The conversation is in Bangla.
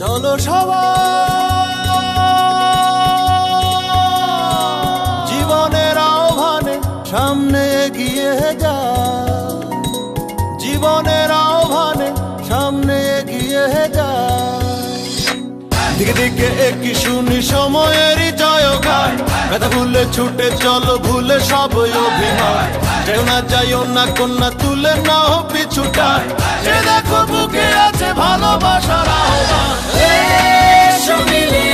চলো সবাই জীবনের আহ্বানে সামনে এগিয়ে যায়, জীবনের আহ্বানে সামনে এগিয়ে যায়। দিকে দিকে একই শুনি সময়েরই জয়গান, ব্যথা ভুলে ছুটে চলো ভুলে সব অভিমান। যেও না যাইও না কন্যা তুলে নাও পিছুটান, সে দেখো বুকে আছে ভালোবাসার আহ্বান। এসো মিলিয়ে